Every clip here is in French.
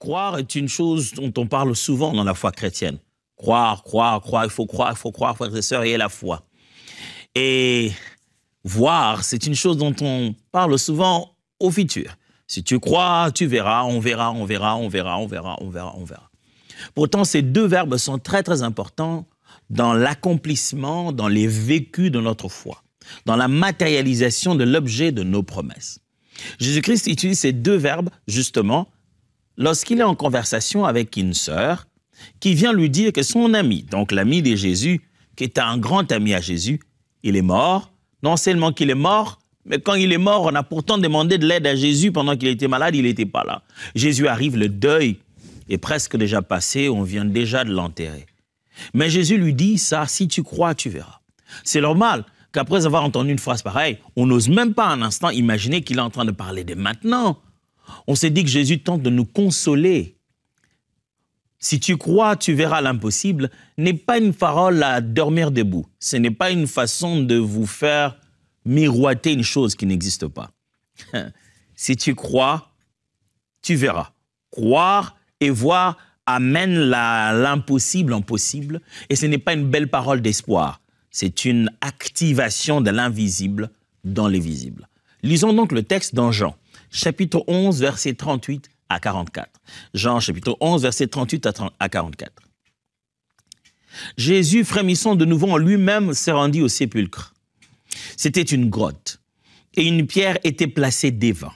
Croire est une chose dont on parle souvent dans la foi chrétienne. Croire, il faut croire, frères et sœurs, et la foi. Et voir, c'est une chose dont on parle souvent au futur. Si tu crois, tu verras, on verra. Pourtant, ces deux verbes sont très, très importants dans l'accomplissement, dans les vécus de notre foi, dans la matérialisation de l'objet de nos promesses. Jésus-Christ utilise ces deux verbes, justement, lorsqu'il est en conversation avec une sœur qui vient lui dire que son ami, donc l'ami de Jésus, qui est un grand ami à Jésus, il est mort. Non seulement qu'il est mort, mais quand il est mort, on a pourtant demandé de l'aide à Jésus pendant qu'il était malade, il n'était pas là. Jésus arrive, le deuil est presque déjà passé, on vient déjà de l'enterrer. Mais Jésus lui dit ça, si tu crois, tu verras. C'est normal qu'après avoir entendu une phrase pareille, on n'ose même pas un instant imaginer qu'il est en train de parler de maintenant. On s'est dit que Jésus tente de nous consoler. Si tu crois, tu verras l'impossible, n'est pas une parole à dormir debout. Ce n'est pas une façon de vous faire miroiter une chose qui n'existe pas. Si tu crois, tu verras. Croire et voir amène l'impossible en possible, et ce n'est pas une belle parole d'espoir. C'est une activation de l'invisible dans les visibles. Lisons donc le texte dans Jean, chapitre 11, versets 38 à 44. Jean, chapitre 11, versets 38 à 44. Jésus, frémissant de nouveau en lui-même, s'est rendu au sépulcre. C'était une grotte, et une pierre était placée devant.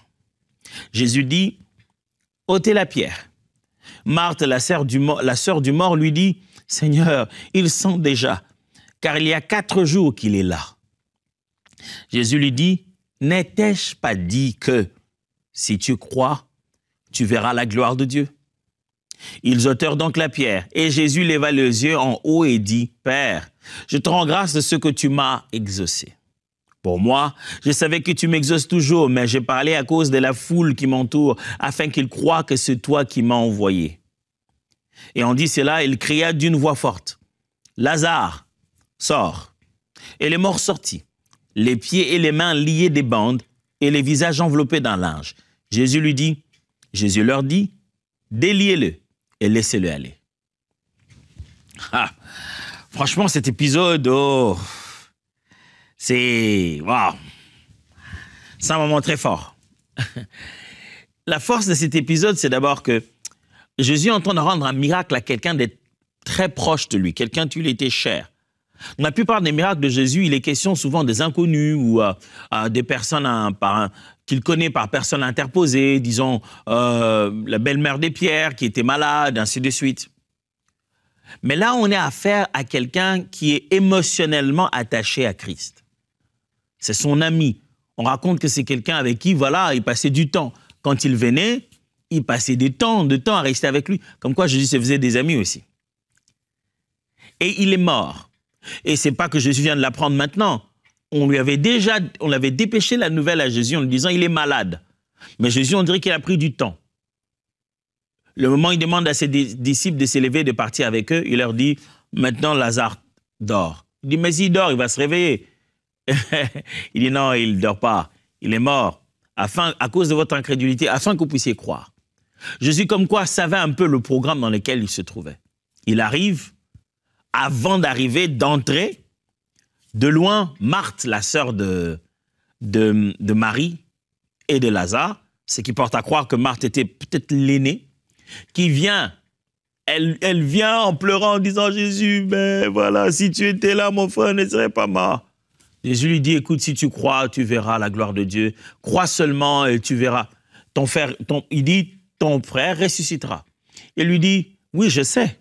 Jésus dit, « ôtez la pierre. » Marthe, la sœur du mort, lui dit, « Seigneur, il sent déjà, car il y a 4 jours qu'il est là. » Jésus lui dit, « N'ai-je pas dit que, si tu crois, tu verras la gloire de Dieu? » Ils ôtèrent donc la pierre, et Jésus leva les yeux en haut et dit, « Père, je te rends grâce de ce que tu m'as exaucé. Pour moi, je savais que tu m'exauces toujours, mais j'ai parlé à cause de la foule qui m'entoure, afin qu'ils croient que c'est toi qui m'as envoyé. » Et en dit cela, il cria d'une voix forte, « Lazare, sors !» Et le mort sortit, les pieds et les mains liés des bandes, et les visages enveloppés d'un linge. Jésus leur dit, « Déliez-le et laissez-le aller. » Franchement, cet épisode, c'est un moment très fort. La force de cet épisode, c'est d'abord que Jésus est en train de rendre un miracle à quelqu'un d'être très proche de lui, quelqu'un qui lui était cher. Dans la plupart des miracles de Jésus, il est question souvent des inconnus ou des personnes qu'il connaît par personne interposée, disons la belle-mère des Pierres qui était malade, ainsi de suite. Mais là, on a affaire à quelqu'un qui est émotionnellement attaché à Christ. C'est son ami. On raconte que c'est quelqu'un avec qui, il passait du temps. Quand il venait, il passait de temps à rester avec lui. Comme quoi, Jésus se faisait des amis aussi. Et il est mort. Et c'est pas que Jésus vient de l'apprendre maintenant. On l'avait dépêché la nouvelle à Jésus en lui disant, il est malade. Mais Jésus, on dirait qu'il a pris du temps. Le moment où il demande à ses disciples de s'élever, de partir avec eux, il leur dit, maintenant Lazare dort. Il dit, mais s'il dort, il va se réveiller. Il dit, non, il ne dort pas, il est mort, à cause de votre incrédulité, afin que vous puissiez croire. Jésus, comme quoi, savait un peu le programme dans lequel il se trouvait. Il arrive, avant d'entrer, de loin, Marthe, la sœur de Marie et de Lazare, ce qui porte à croire que Marthe était peut-être l'aînée, qui vient, elle vient en pleurant en disant, Jésus, mais voilà, si tu étais là, mon frère ne serait pas mort. Jésus lui dit, écoute, si tu crois, tu verras la gloire de Dieu. Crois seulement et tu verras. Il dit, ton frère ressuscitera. Il lui dit, oui, je sais.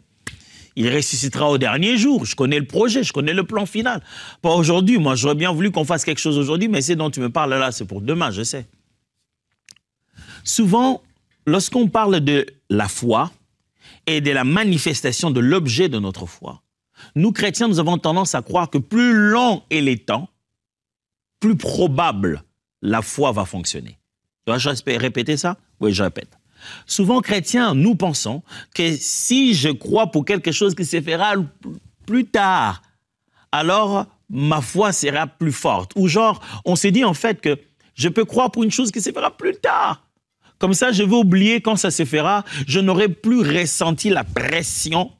Il ressuscitera au dernier jour. Je connais le projet, je connais le plan final. Pas aujourd'hui. Moi, j'aurais bien voulu qu'on fasse quelque chose aujourd'hui, mais c'est dont tu me parles là, c'est pour demain, je sais. Souvent, lorsqu'on parle de la foi et de la manifestation de l'objet de notre foi, nous, chrétiens, nous avons tendance à croire que plus long est les temps, plus probable la foi va fonctionner. Dois-je répéter ça? Oui, je répète. Souvent, chrétiens, nous pensons que si je crois pour quelque chose qui se fera plus tard, alors ma foi sera plus forte. Ou genre, on s'est dit en fait que je peux croire pour une chose qui se fera plus tard. Comme ça, je vais oublier quand ça se fera. Je n'aurai plus ressenti la pression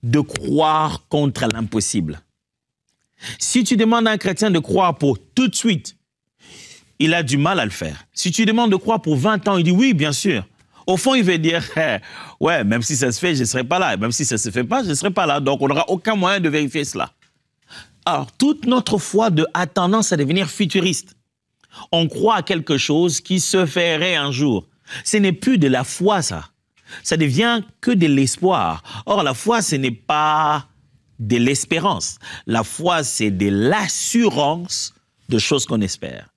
de croire contre l'impossible. Si tu demandes à un chrétien de croire pour tout de suite, il a du mal à le faire. Si tu demandes de croire pour 20 ans, il dit oui, bien sûr. Au fond, il veut dire, ouais, même si ça se fait, je ne serai pas là. Et même si ça ne se fait pas, je ne serai pas là. Donc, on n'aura aucun moyen de vérifier cela. Alors, toute notre foi a tendance à devenir futuriste. On croit à quelque chose qui se ferait un jour. Ce n'est plus de la foi, ça. Ça devient que de l'espoir. Or, la foi, ce n'est pas de l'espérance. La foi, c'est de l'assurance de choses qu'on espère.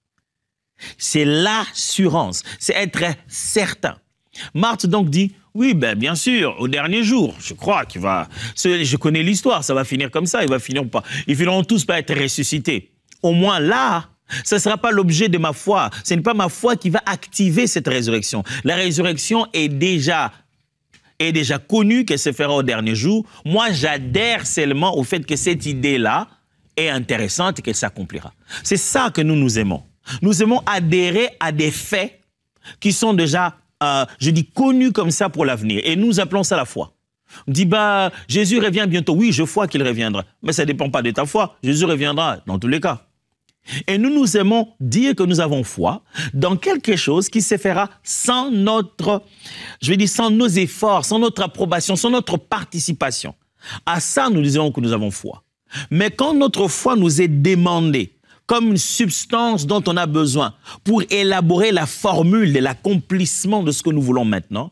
C'est l'assurance, c'est être certain. Marthe donc dit, oui, ben, bien sûr, au dernier jour, je crois qu'il va... Je connais l'histoire, ça va finir comme ça, ils finiront tous par être ressuscités. Au moins là, ce ne sera pas l'objet de ma foi. Ce n'est pas ma foi qui va activer cette résurrection. La résurrection est déjà connue qu'elle se fera au dernier jour. Moi, j'adhère seulement au fait que cette idée-là est intéressante et qu'elle s'accomplira. C'est ça que nous aimons. Nous aimons adhérer à des faits qui sont déjà, connus comme ça pour l'avenir. Et nous appelons ça la foi. On dit, Jésus revient bientôt. Oui, je crois qu'il reviendra. Mais ça ne dépend pas de ta foi. Jésus reviendra dans tous les cas. Et nous aimons dire que nous avons foi dans quelque chose qui se fera sans sans nos efforts, sans notre approbation, sans notre participation. À ça, nous disons que nous avons foi. Mais quand notre foi nous est demandée comme une substance dont on a besoin pour élaborer la formule de l'accomplissement de ce que nous voulons maintenant,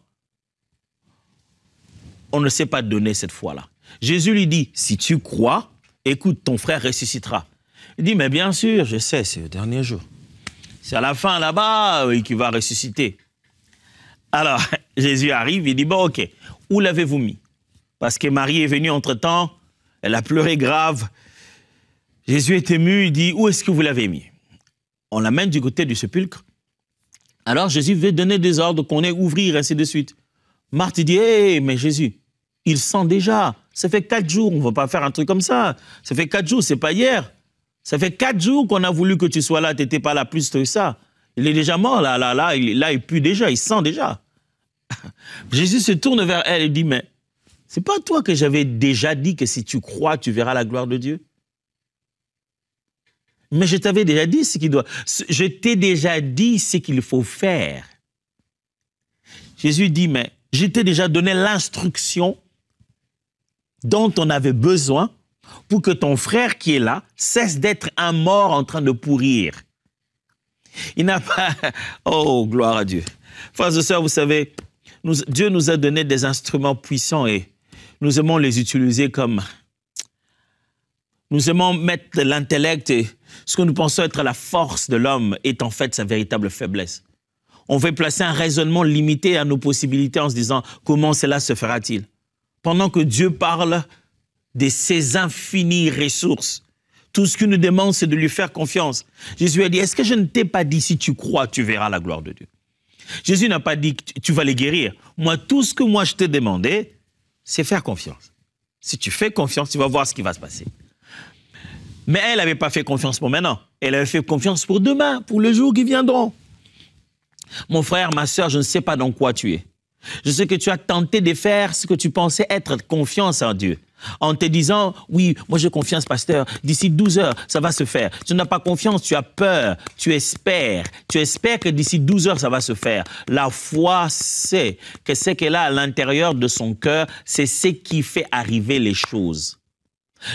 on ne sait pas donner cette foi-là. Jésus lui dit, si tu crois, écoute, ton frère ressuscitera. Il dit, mais bien sûr, je sais, c'est le dernier jour. C'est à la fin, là-bas, qu'il va ressusciter. Alors, Jésus arrive, il dit, bon, ok, où l'avez-vous mis? Parce que Marie est venue entre-temps, elle a pleuré grave. Jésus est ému, il dit, où est-ce que vous l'avez mis? On l'amène du côté du sépulcre. Alors Jésus veut donner des ordres qu'on ait ouvrir, ainsi de suite. Marthe dit, mais Jésus, il sent déjà. Ça fait 4 jours, on ne va pas faire un truc comme ça. Ça fait 4 jours, c'est pas hier. Ça fait 4 jours qu'on a voulu que tu sois là, tu n'étais pas là plus que ça. Il est déjà mort, là, il pue déjà, il sent déjà. Jésus se tourne vers elle et dit, mais c'est pas toi que j'avais déjà dit que si tu crois, tu verras la gloire de Dieu? Mais je t'avais déjà dit je t'ai déjà dit ce qu'il faut faire. Jésus dit, mais je t'ai déjà donné l'instruction dont on avait besoin pour que ton frère qui est là cesse d'être un mort en train de pourrir. Il n'a pas... Oh, gloire à Dieu. Frères et sœurs, vous savez, Dieu nous a donné des instruments puissants et nous aimons les utiliser comme... Nous aimons mettre l'intellect et ce que nous pensons être la force de l'homme est en fait sa véritable faiblesse. On veut placer un raisonnement limité à nos possibilités en se disant comment cela se fera-t-il? Pendant que Dieu parle de ses infinies ressources. Tout ce qu'il nous demande, c'est de lui faire confiance. Jésus a dit, est-ce que je ne t'ai pas dit si tu crois, tu verras la gloire de Dieu? Jésus n'a pas dit que tu vas les guérir. Moi, tout ce que je t'ai demandé, c'est faire confiance. Si tu fais confiance, tu vas voir ce qui va se passer. Mais elle n'avait pas fait confiance pour maintenant. Elle avait fait confiance pour demain, pour le jour qui viendront. Mon frère, ma sœur, je ne sais pas dans quoi tu es. Je sais que tu as tenté de faire ce que tu pensais être confiance en Dieu. En te disant, oui, moi j'ai confiance, pasteur, d'ici 12 heures, ça va se faire. Tu n'as pas confiance, tu as peur, tu espères. Tu espères que d'ici 12 heures, ça va se faire. La foi sait que ce qu'elle a à l'intérieur de son cœur, c'est ce qui fait arriver les choses.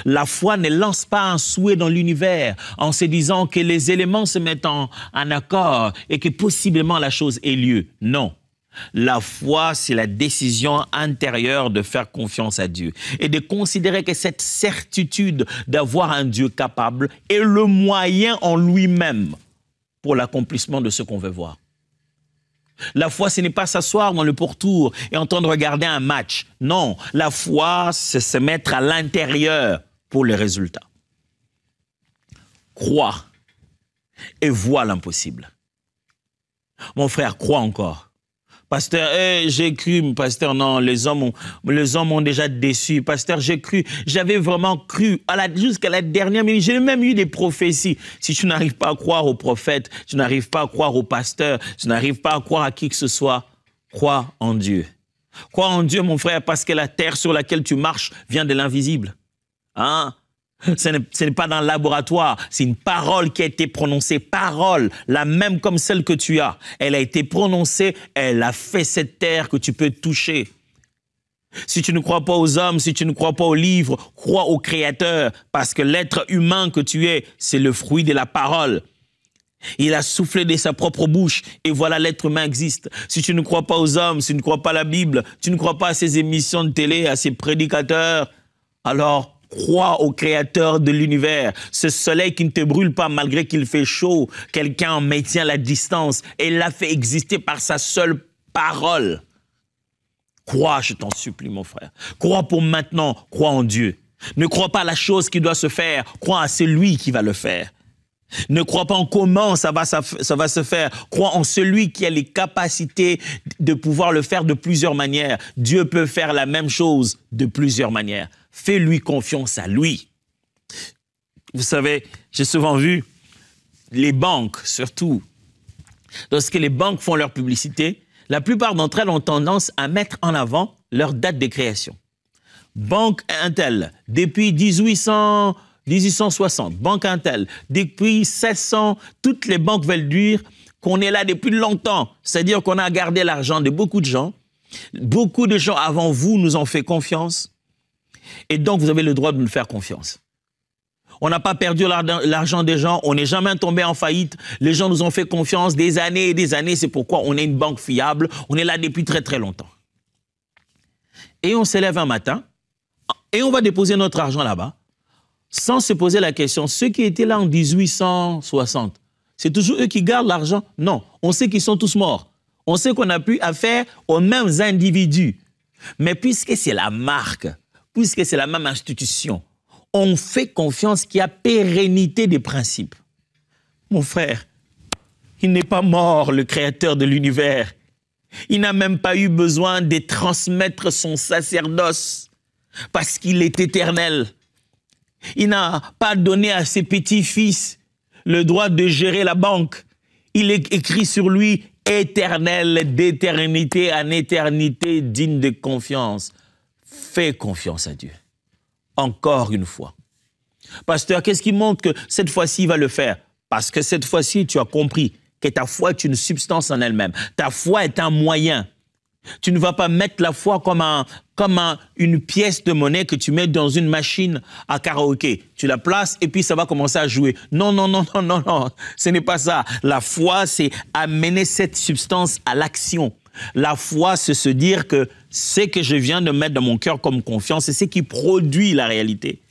La foi ne lance pas un souhait dans l'univers en se disant que les éléments se mettent en accord et que possiblement la chose ait lieu. Non. La foi, c'est la décision intérieure de faire confiance à Dieu et de considérer que cette certitude d'avoir un Dieu capable est le moyen en lui-même pour l'accomplissement de ce qu'on veut voir. La foi, ce n'est pas s'asseoir dans le pourtour et entendre regarder un match. Non, la foi, c'est se mettre à l'intérieur pour le résultat. Crois et vois l'impossible. Mon frère, crois encore. Pasteur, j'ai cru, pasteur, non, les hommes ont déjà déçu. Pasteur, j'ai cru, j'avais vraiment cru jusqu'à la dernière minute. J'ai même eu des prophéties. Si tu n'arrives pas à croire aux prophètes, tu n'arrives pas à croire aux pasteurs, tu n'arrives pas à croire à qui que ce soit, crois en Dieu. Crois en Dieu, mon frère, parce que la terre sur laquelle tu marches vient de l'invisible. Hein? Ce n'est pas dans le laboratoire, c'est une parole qui a été prononcée, parole, la même comme celle que tu as. Elle a été prononcée, elle a fait cette terre que tu peux toucher. Si tu ne crois pas aux hommes, si tu ne crois pas aux livres, crois au Créateur, parce que l'être humain que tu es, c'est le fruit de la parole. Il a soufflé de sa propre bouche et voilà, l'être humain existe. Si tu ne crois pas aux hommes, si tu ne crois pas à la Bible, tu ne crois pas à ces émissions de télé, à ces prédicateurs, alors crois au Créateur de l'univers. Ce soleil qui ne te brûle pas malgré qu'il fait chaud, quelqu'un en maintient la distance et l'a fait exister par sa seule parole. Crois, je t'en supplie, mon frère. Crois pour maintenant, crois en Dieu. Ne crois pas à la chose qui doit se faire, crois à celui qui va le faire. Ne crois pas en comment ça va se faire. Crois en celui qui a les capacités de pouvoir le faire de plusieurs manières. Dieu peut faire la même chose de plusieurs manières. Fais-lui confiance à lui. Vous savez, j'ai souvent vu les banques, surtout, lorsque les banques font leur publicité, la plupart d'entre elles ont tendance à mettre en avant leur date de création. Banque Intel, depuis 1860, Banque Intel, depuis 1600, toutes les banques veulent dire qu'on est là depuis longtemps. C'est-à-dire qu'on a gardé l'argent de beaucoup de gens. Beaucoup de gens avant vous nous ont fait confiance. Et donc, vous avez le droit de nous faire confiance. On n'a pas perdu l'argent des gens, on n'est jamais tombé en faillite. Les gens nous ont fait confiance des années et des années. C'est pourquoi on est une banque fiable. On est là depuis très, très longtemps. Et on se lève un matin et on va déposer notre argent là-bas sans se poser la question, ceux qui étaient là en 1860, c'est toujours eux qui gardent l'argent? Non, on sait qu'ils sont tous morts. On sait qu'on n'a plus affaire aux mêmes individus. Mais puisque c'est la marque, puisque c'est la même institution, on fait confiance qu'il y a pérennité des principes. Mon frère, il n'est pas mort, le Créateur de l'univers. Il n'a même pas eu besoin de transmettre son sacerdoce parce qu'il est éternel. Il n'a pas donné à ses petits-fils le droit de gérer la banque. Il est écrit sur lui éternel, d'éternité en éternité, digne de confiance. Fais confiance à Dieu. Encore une fois. Pasteur, qu'est-ce qui montre que cette fois-ci, il va le faire? Parce que cette fois-ci, tu as compris que ta foi est une substance en elle-même. Ta foi est un moyen. Tu ne vas pas mettre la foi comme une pièce de monnaie que tu mets dans une machine à karaoké. Tu la places et puis ça va commencer à jouer. Non, non, non, non, non, non. Ce n'est pas ça. La foi, c'est amener cette substance à l'action. La foi, c'est se dire que ce que je viens de mettre dans mon cœur comme confiance, c'est ce qui produit la réalité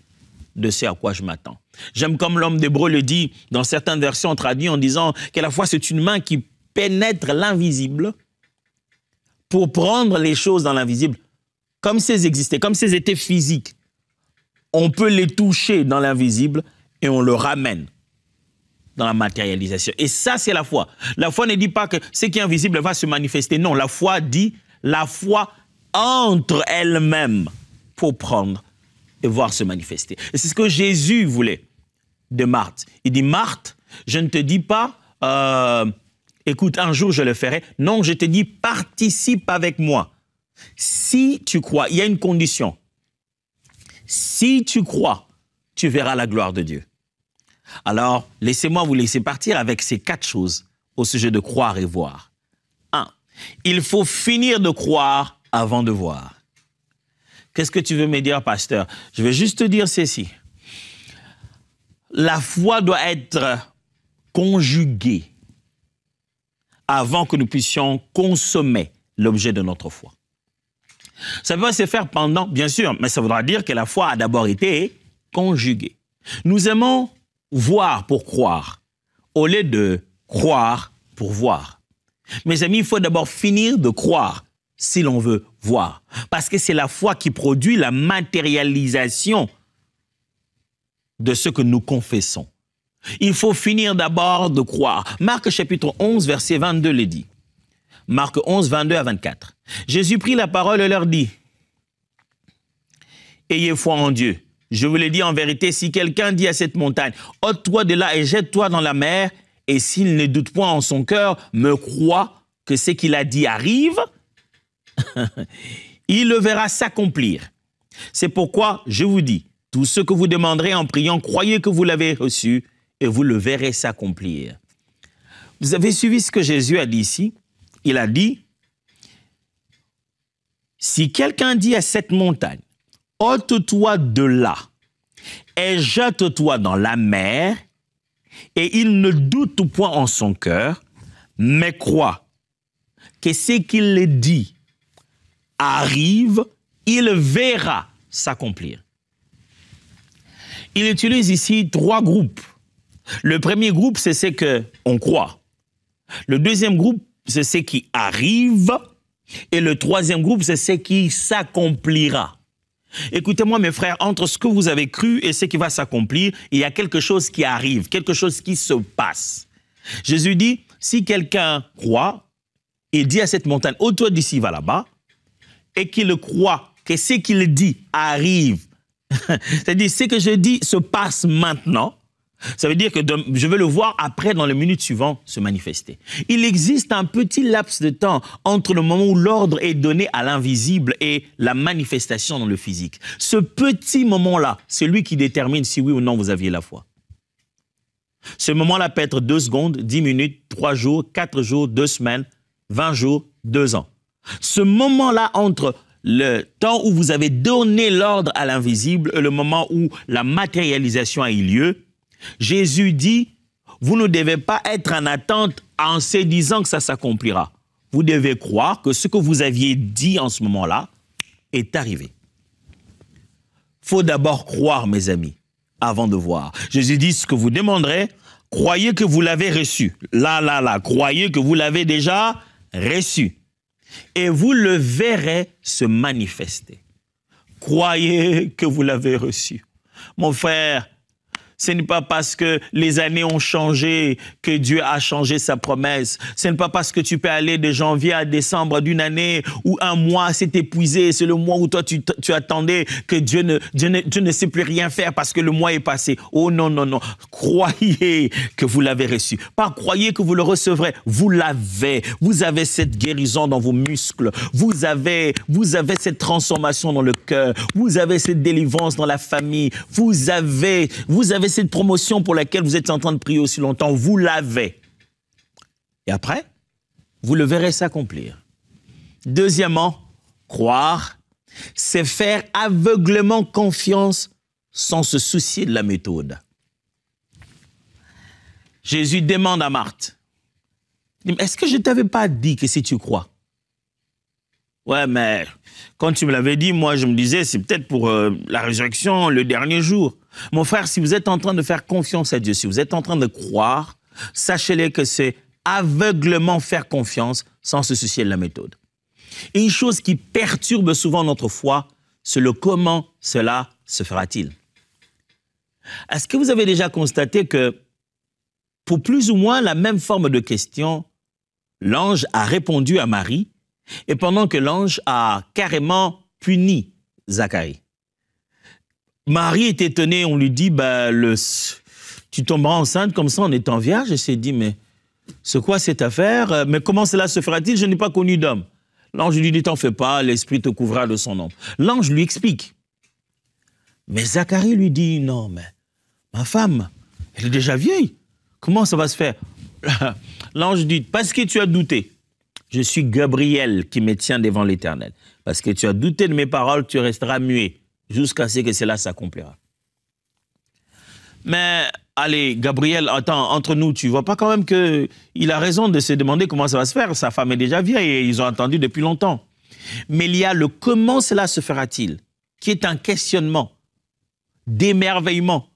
de ce à quoi je m'attends. J'aime comme l'homme d'Hébreu le dit, dans certaines versions traduites en disant que la foi, c'est une main qui pénètre l'invisible pour prendre les choses dans l'invisible comme si elles existaient, comme si elles étaient physiques. On peut les toucher dans l'invisible et on le ramène dans la matérialisation. Et ça, c'est la foi. La foi ne dit pas que ce qui est invisible va se manifester. Non, la foi dit, la foi entre elle-même pour prendre et voir se manifester. Et c'est ce que Jésus voulait de Marthe. Il dit, Marthe, je ne te dis pas, écoute, un jour je le ferai. Non, je te dis, participe avec moi. Si tu crois, il y a une condition. Si tu crois, tu verras la gloire de Dieu. Alors, laissez-moi vous laisser partir avec ces 4 choses au sujet de croire et voir. 1. Il faut finir de croire avant de voir. Qu'est-ce que tu veux me dire, pasteur? Je vais juste te dire ceci. La foi doit être conjuguée avant que nous puissions consommer l'objet de notre foi. Ça peut pas se faire pendant, bien sûr, mais ça voudra dire que la foi a d'abord été conjuguée. Nous aimons voir pour croire, au lieu de croire pour voir. Mes amis, il faut d'abord finir de croire si l'on veut voir. Parce que c'est la foi qui produit la matérialisation de ce que nous confessons. Il faut finir d'abord de croire. Marc chapitre 11, verset 22 le dit. Marc 11, 22 à 24. Jésus prit la parole et leur dit, « Ayez foi en Dieu. Je vous le dis en vérité, si quelqu'un dit à cette montagne, « Ôte-toi de là et jette-toi dans la mer », et s'il ne doute point en son cœur, me croit que ce qu'il a dit arrive, il le verra s'accomplir. C'est pourquoi je vous dis, tout ce que vous demanderez en priant, croyez que vous l'avez reçu et vous le verrez s'accomplir. » Vous avez suivi ce que Jésus a dit ici? Il a dit, si quelqu'un dit à cette montagne, « Ôte-toi de là et jette-toi dans la mer », et il ne doute point en son cœur, mais croit que ce qu'il dit arrive, il verra s'accomplir. Il utilise ici 3 groupes. Le premier groupe, c'est ce qu'on croit. Le deuxième groupe, c'est ce qui arrive. Et le troisième groupe, c'est ce qui s'accomplira. Écoutez-moi, mes frères, entre ce que vous avez cru et ce qui va s'accomplir, il y a quelque chose qui arrive, quelque chose qui se passe. Jésus dit, si quelqu'un croit, il dit à cette montagne, ôte-toi d'ici, va là-bas, et qu'il croit que ce qu'il dit arrive, c'est-à-dire ce que je dis se passe maintenant, ça veut dire que je vais le voir après, dans les minutes suivantes, se manifester. Il existe un petit laps de temps entre le moment où l'ordre est donné à l'invisible et la manifestation dans le physique. Ce petit moment-là, c'est lui qui détermine si oui ou non vous aviez la foi. Ce moment-là peut être 2 secondes, 10 minutes, 3 jours, 4 jours, 2 semaines, 20 jours, 2 ans. Ce moment-là entre le temps où vous avez donné l'ordre à l'invisible et le moment où la matérialisation a eu lieu, Jésus dit, vous ne devez pas être en attente en se disant que ça s'accomplira. Vous devez croire que ce que vous aviez dit en ce moment-là est arrivé. Il faut d'abord croire, mes amis, avant de voir. Jésus dit, ce que vous demanderez, croyez que vous l'avez reçu. Là, croyez que vous l'avez déjà reçu. Et vous le verrez se manifester. Croyez que vous l'avez reçu. Mon frère, ce n'est pas parce que les années ont changé que Dieu a changé sa promesse. Ce n'est pas parce que tu peux aller de janvier à décembre d'une année où un mois s'est épuisé, c'est le mois où toi tu attendais que Dieu ne sait plus rien faire parce que le mois est passé. Oh non, non, non. Croyez que vous l'avez reçu. Pas croyez que vous le recevrez. Vous l'avez. Vous avez cette guérison dans vos muscles. Vous avez cette transformation dans le cœur. Vous avez cette délivrance dans la famille. Vous avez cette promotion pour laquelle vous êtes en train de prier aussi longtemps, vous l'avez. Et après, vous le verrez s'accomplir. Deuxièmement, croire, c'est faire aveuglément confiance sans se soucier de la méthode. Jésus demande à Marthe, est-ce que je ne t'avais pas dit que si tu crois? Ouais, mais quand tu me l'avais dit, moi je me disais, c'est peut-être pour la résurrection, le dernier jour. Mon frère, si vous êtes en train de faire confiance à Dieu, si vous êtes en train de croire, sachez-le que c'est aveuglément faire confiance sans se soucier de la méthode. Et une chose qui perturbe souvent notre foi, c'est le comment cela se fera-t-il. Est-ce que vous avez déjà constaté que pour plus ou moins la même forme de question, l'ange a répondu à Marie et pendant que l'ange a carrément puni Zacharie? Marie est étonnée, on lui dit, tu tomberas enceinte comme ça en étant vierge. Elle s'est dit, mais c'est quoi cette affaire? Mais comment cela se fera-t-il? Je n'ai pas connu d'homme. L'ange lui dit, t'en fais pas, l'Esprit te couvrira de son ombre. L'ange lui explique. Mais Zacharie lui dit, non, mais ma femme, elle est déjà vieille. Comment ça va se faire? L'ange dit, parce que tu as douté. Je suis Gabriel qui me tient devant l'Éternel. Parce que tu as douté de mes paroles, tu resteras muet. Jusqu'à ce que cela s'accomplira. Mais, allez, Gabriel, attends, entre nous, tu vois pas quand même qu'il a raison de se demander comment ça va se faire. Sa femme est déjà vieille et ils ont attendu depuis longtemps. Mais il y a le comment cela se fera-t-il, qui est un questionnement, d'émerveillement,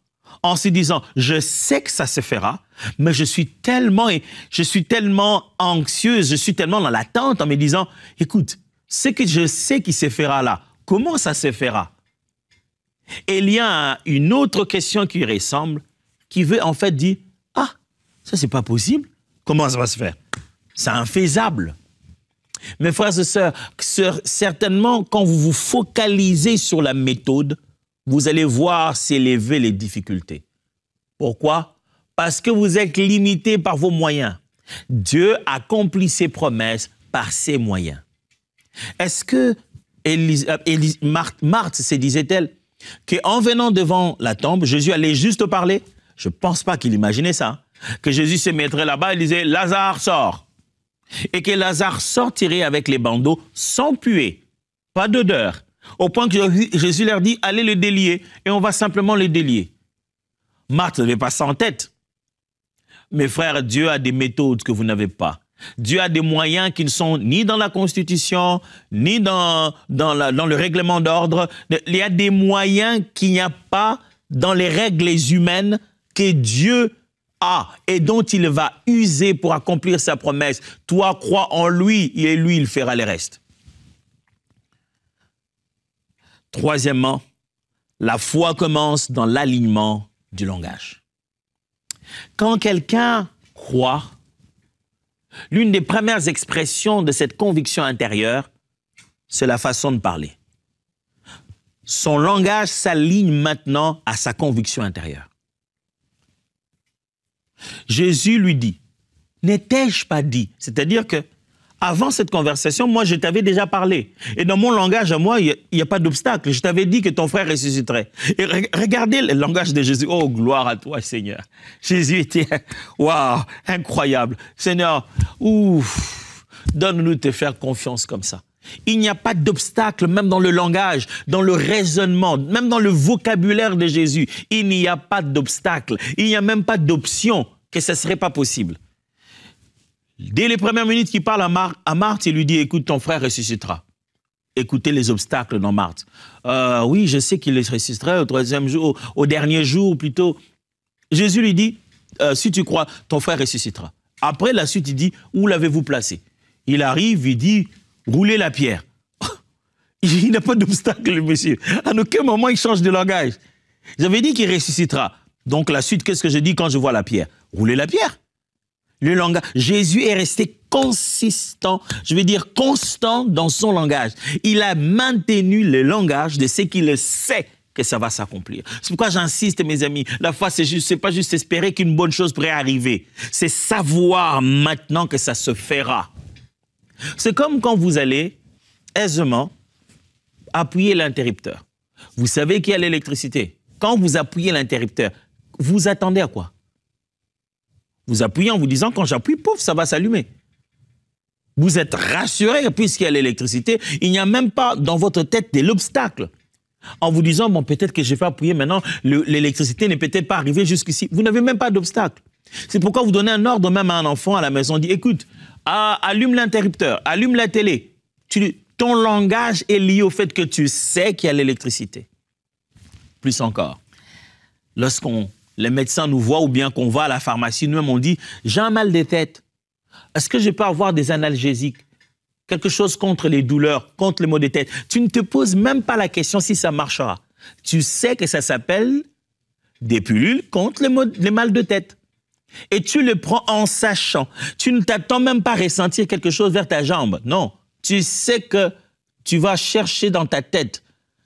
en se disant, je sais que ça se fera, mais je suis tellement anxieuse, je suis tellement dans l'attente en me disant, écoute, ce que je sais qui se fera là, comment ça se fera? Et il y a une autre question qui ressemble, qui veut en fait dire, ah, ça c'est pas possible, comment ça va se faire? C'est infaisable. Mes frères et sœurs, certainement, quand vous vous focalisez sur la méthode, vous allez voir s'élever les difficultés. Pourquoi? Parce que vous êtes limité par vos moyens. Dieu accomplit ses promesses par ses moyens. Est-ce que Marthe se disait-elle qu'en venant devant la tombe, Jésus allait juste parler? Je ne pense pas qu'il imaginait ça. Que Jésus se mettrait là-bas et disait « Lazare, sort !» et que Lazare sortirait avec les bandeaux sans puer, pas d'odeur, au point que Jésus leur dit « Allez le délier » et on va simplement le délier. Marthe n'avait pas ça en tête. Mes frères, Dieu a des méthodes que vous n'avez pas. Dieu a des moyens qui ne sont ni dans la Constitution, ni dans le règlement d'ordre. Il y a des moyens qu'il n'y a pas dans les règles humaines que Dieu a et dont il va user pour accomplir sa promesse. Toi, crois en lui et lui, il fera le reste. Troisièmement, la foi commence dans l'alignement du langage. Quand quelqu'un croit, l'une des premières expressions de cette conviction intérieure, c'est la façon de parler. Son langage s'aligne maintenant à sa conviction intérieure. Jésus lui dit, « N'étais-je pas dit ?» C'est-à-dire que avant cette conversation, moi, je t'avais déjà parlé. Et dans mon langage à moi, il n'y a pas d'obstacle. Je t'avais dit que ton frère ressusciterait. Et regardez le langage de Jésus. Oh, gloire à toi, Seigneur. Jésus était, waouh, incroyable. Seigneur, ouf, donne-nous de te faire confiance comme ça. Il n'y a pas d'obstacle, même dans le langage, dans le raisonnement, même dans le vocabulaire de Jésus. Il n'y a pas d'obstacle. Il n'y a même pas d'option que ce ne serait pas possible. Dès les premières minutes qu'il parle à Marthe, il lui dit, écoute, ton frère ressuscitera. Écoutez les obstacles dans Marthe. Oui, je sais qu'il ressusciterait au troisième jour, au dernier jour plutôt. Jésus lui dit, si tu crois, ton frère ressuscitera. Après, la suite, il dit, où l'avez-vous placé? Il arrive, il dit, roulez la pierre. Il n'a pas d'obstacle, le monsieur. À aucun moment, il change de langage. J'avais dit qu'il ressuscitera. Donc, la suite, qu'est-ce que je dis quand je vois la pierre? Roulez la pierre. Le langage. Jésus est resté consistant, je veux dire constant dans son langage. Il a maintenu le langage de ce qu'il sait que ça va s'accomplir. C'est pourquoi j'insiste, mes amis, la foi, c'est pas juste espérer qu'une bonne chose pourrait arriver. C'est savoir maintenant que ça se fera. C'est comme quand vous allez aisément appuyer l'interrupteur. Vous savez qu'il y a l'électricité. Quand vous appuyez l'interrupteur, vous attendez à quoi? Vous appuyez en vous disant, quand j'appuie, pouf, ça va s'allumer. Vous êtes rassuré puisqu'il y a l'électricité. Il n'y a même pas dans votre tête de l'obstacle. En vous disant, bon, peut-être que je vais appuyer maintenant, l'électricité n'est peut-être pas arrivée jusqu'ici. Vous n'avez même pas d'obstacle. C'est pourquoi vous donnez un ordre même à un enfant à la maison. On dit, écoute, allume l'interrupteur, allume la télé. Ton langage est lié au fait que tu sais qu'il y a l'électricité. Plus encore, les médecins nous voient ou bien qu'on va à la pharmacie, nous-mêmes on dit « j'ai un mal de tête, est-ce que je peux avoir des analgésiques ?» Quelque chose contre les douleurs, contre les maux de tête. Tu ne te poses même pas la question si ça marchera. Tu sais que ça s'appelle des pilules contre les mal de tête. Et tu le prends en sachant. Tu ne t'attends même pas à ressentir quelque chose vers ta jambe. Non, tu sais que tu vas chercher dans ta tête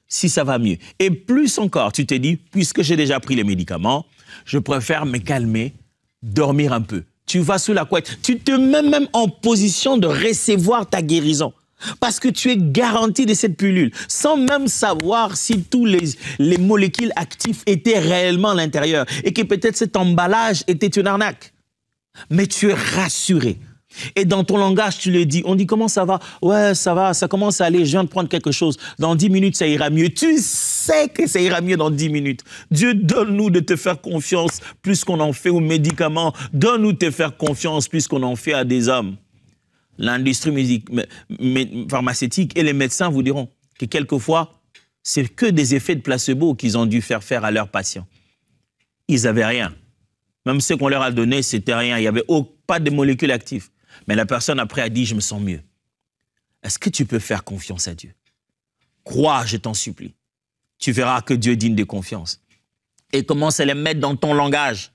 si ça va mieux. Et plus encore, tu te dis, puisque j'ai déjà pris les médicaments, je préfère me calmer, dormir un peu. Tu vas sous la couette. Tu te mets même en position de recevoir ta guérison. Parce que tu es garanti de cette pilule, sans même savoir si tous les molécules actives étaient réellement à l'intérieur et que peut-être cet emballage était une arnaque. Mais tu es rassuré. Et dans ton langage, tu le dis. On dit, comment ça va? Ouais, ça va, ça commence à aller, je viens de prendre quelque chose. Dans 10 minutes, ça ira mieux. Tu sais que ça ira mieux dans 10 minutes. Dieu, donne-nous de te faire confiance plus qu'on en fait aux médicaments. Donne-nous de te faire confiance plus qu'on en fait à des hommes. L'industrie pharmaceutique et les médecins vous diront que quelquefois, c'est que des effets de placebo qu'ils ont dû faire à leurs patients. Ils n'avaient rien. Même ce qu'on leur a donné, c'était rien. Il n'y avait pas de molécules actives. Mais la personne après a dit, je me sens mieux. Est-ce que tu peux faire confiance à Dieu? Crois, je t'en supplie. Tu verras que Dieu est digne de confiance. Et commence à les mettre dans ton langage.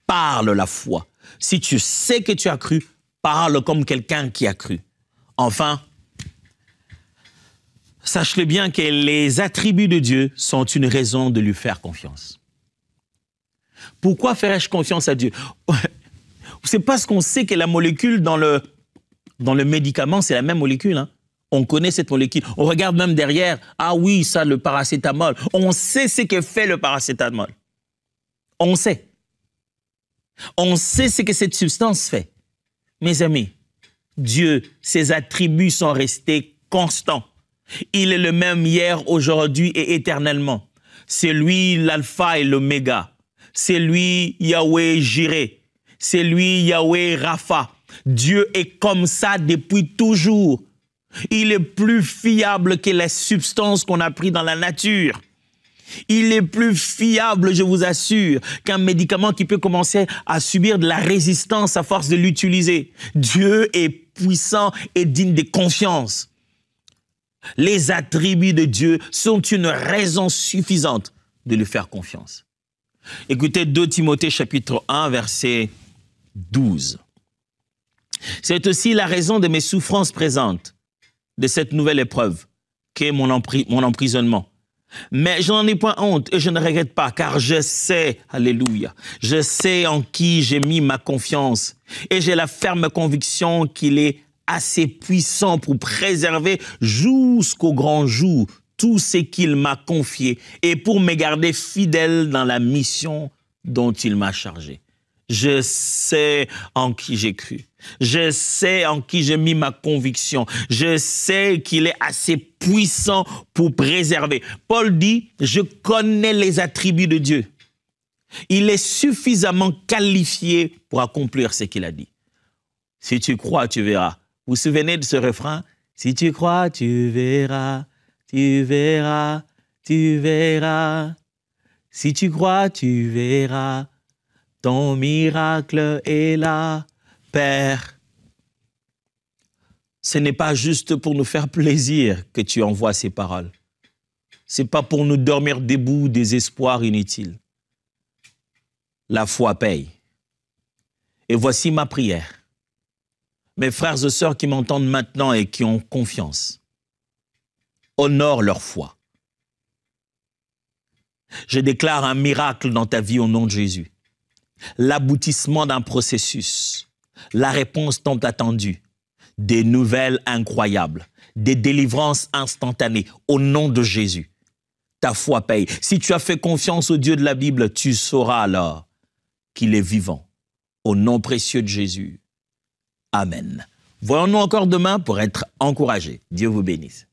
Parle la foi. Si tu sais que tu as cru, parle comme quelqu'un qui a cru. Enfin, sache-le bien que les attributs de Dieu sont une raison de lui faire confiance. Pourquoi ferais-je confiance à Dieu? C'est parce qu'on sait que la molécule dans le médicament, c'est la même molécule. Hein. On connaît cette molécule. On regarde même derrière. Ah oui, ça, le paracétamol. On sait ce que fait le paracétamol. On sait. On sait ce que cette substance fait. Mes amis, Dieu, ses attributs sont restés constants. Il est le même hier, aujourd'hui et éternellement. C'est lui l'alpha et l'oméga. C'est lui Yahweh Jireh. C'est lui Yahweh Rapha. Dieu est comme ça depuis toujours. Il est plus fiable que les substances qu'on a prises dans la nature. Il est plus fiable, je vous assure, qu'un médicament qui peut commencer à subir de la résistance à force de l'utiliser. Dieu est puissant et digne de confiance. Les attributs de Dieu sont une raison suffisante de lui faire confiance. Écoutez 2 Timothée chapitre 1, verset 12. C'est aussi la raison de mes souffrances présentes, de cette nouvelle épreuve, qu'est mon emprisonnement. Mais je n'en ai point honte et je ne regrette pas, car je sais, alléluia, je sais en qui j'ai mis ma confiance et j'ai la ferme conviction qu'il est assez puissant pour préserver jusqu'au grand jour tout ce qu'il m'a confié et pour me garder fidèle dans la mission dont il m'a chargé. Je sais en qui j'ai cru. Je sais en qui j'ai mis ma conviction. Je sais qu'il est assez puissant pour préserver. Paul dit, je connais les attributs de Dieu. Il est suffisamment qualifié pour accomplir ce qu'il a dit. Si tu crois, tu verras. Vous vous souvenez de ce refrain? Si tu crois, tu verras, tu verras, tu verras. Si tu crois, tu verras. Ton miracle est là, Père. Ce n'est pas juste pour nous faire plaisir que tu envoies ces paroles. Ce n'est pas pour nous dormir debout des espoirs inutiles. La foi paye. Et voici ma prière. Mes frères et sœurs qui m'entendent maintenant et qui ont confiance, honore leur foi. Je déclare un miracle dans ta vie au nom de Jésus. L'aboutissement d'un processus, la réponse tant attendue, des nouvelles incroyables, des délivrances instantanées au nom de Jésus. Ta foi paye. Si tu as fait confiance au Dieu de la Bible, tu sauras alors qu'il est vivant. Au nom précieux de Jésus. Amen. Voyons-nous encore demain pour être encouragés. Dieu vous bénisse.